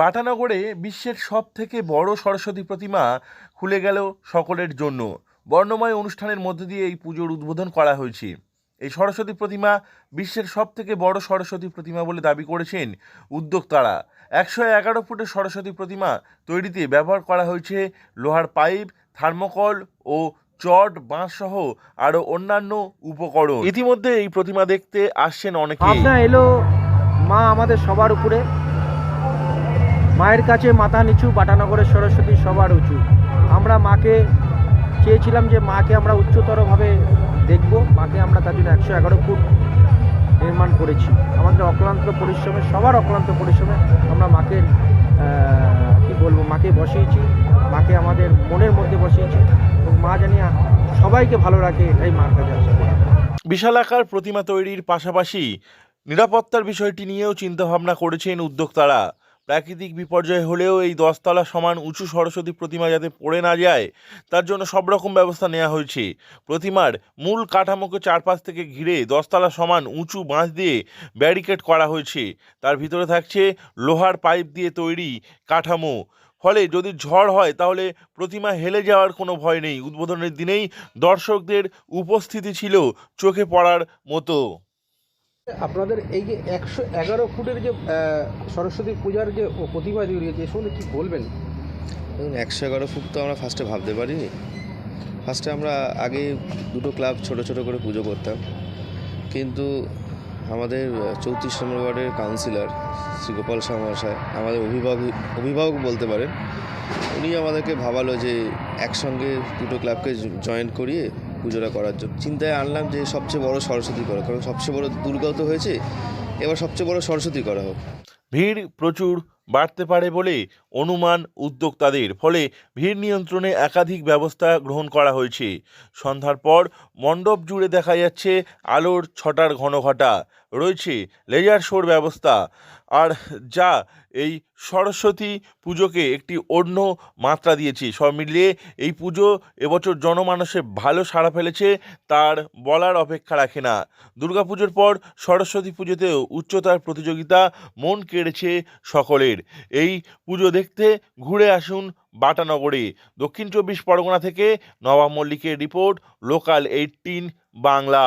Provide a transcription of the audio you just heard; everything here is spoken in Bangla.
বাটানগরে বিশ্বের সবথেকে বড় সরস্বতী প্রতিমা খুলে গেল সকলের জন্য। বর্ণময় অনুষ্ঠানের মধ্য দিয়ে এই পুজোর উদ্বোধন করা হয়েছে। এই সরস্বতী প্রতিমা বিশ্বের সবথেকে বড় সরস্বতী প্রতিমা বলে দাবি করেছেন উদ্যোক্তারা। 111 ফুটের সরস্বতী প্রতিমা তৈরিতে ব্যবহার করা হয়েছে লোহার পাইপ, থার্মোকল ও চট, বাঁশ সহ আরও অন্যান্য উপকরণ। ইতিমধ্যে এই প্রতিমা দেখতে আসছেন অনেকে। ভাবনা এলো মা আমাদের সবার উপরে, মায়ের কাছে মাথা নিচু, বাটানগরের সরস্বতী সবার উঁচু। আমরা মাকে চেয়েছিলাম যে মাকে আমরা উচ্চতরভাবে দেখব, মাকে আমরা তার জন্য 111 ফুট নির্মাণ করেছি। আমাদের অক্লান্ত পরিশ্রমে, সবার অক্লান্ত পরিশ্রমে আমরা মাকে মাকে বসিয়েছি, মাকে আমাদের মনের মধ্যে বসিয়েছি এবং মা জানি সবাইকে ভালো রাখে, এটাই মার কাছে আশা করি। বিশালাকার প্রতিমা তৈরির পাশাপাশি নিরাপত্তার বিষয়টি নিয়েও চিন্তাভাবনা করেছেন উদ্যোক্তারা। প্রাকৃতিক বিপর্যয় হলেও এই 10 তলা সমান উঁচু সরস্বতী প্রতিমা যাতে পড়ে না যায় তার জন্য সব রকম ব্যবস্থা নেওয়া হয়েছে। প্রতিমার মূল কাঠামোকে চারপাশ থেকে ঘিরে 10 তলা সমান উঁচু বাঁশ দিয়ে ব্যারিকেড করা হয়েছে। তার ভিতরে থাকছে লোহার পাইপ দিয়ে তৈরি কাঠামো। ফলে যদি ঝড় হয় তাহলে প্রতিমা হেলে যাওয়ার কোনো ভয় নেই। উদ্বোধনের দিনেই দর্শকদের উপস্থিতি ছিল চোখে পড়ার মতো। আপনাদের এই যে 111 ফুটের যে সরস্বতী পূজার যে প্রতিমা তৈরি হয়েছে, এ সম্বন্ধে কী বলবেন? দেখুন, 111 ফুট তো আমরা ফার্স্টে ভাবতে পারিনি। ফার্স্টে আমরা আগে দুটো ক্লাব ছোট ছোট করে পুজো করতাম, কিন্তু আমাদের 34 নম্বর ওয়ার্ডের কাউন্সিলর শ্রী গোপাল শাহ মহাশয়, আমাদের অভিভাবক বলতে পারেন, উনি আমাদেরকে ভাবালো যে একসঙ্গে দুটো ক্লাবকে জয়েন করিয়ে পুজোটা করার জন্য চিন্তায় আনলাম যে সবচেয়ে বড় সরস্বতী করা, কারণ সবচেয়ে বড় দুর্গাও তো হয়েছে, এবার সবচেয়ে বড় সরস্বতী করা হোক। ভিড় প্রচুর বাড়তে পারে বলে অনুমান উদ্যোক্তাদের। ফলে ভিড় নিয়ন্ত্রণে একাধিক ব্যবস্থা গ্রহণ করা হয়েছে। সন্ধ্যার পর মণ্ডপ জুড়ে দেখা যাচ্ছে আলোর ছটার ঘনঘটা, রয়েছে লেজার শোর ব্যবস্থা, আর যা এই সরস্বতী পুজোকে একটি অন্য মাত্রা দিয়েছে। সব মিলিয়ে এই পুজো এবছর জনমানসে ভালো সাড়া ফেলেছে, তার বলার অপেক্ষা রাখে না। দুর্গাপুজোর পর সরস্বতী পুজোতেও উচ্চতার প্রতিযোগিতা মন কেড়েছে সকলের। এই পুজো দেখতে ঘুরে আসুন বাটানগরে। দক্ষিণ 24 পরগনা থেকে নবাব মল্লিকের রিপোর্ট, লোকাল 18 বাংলা।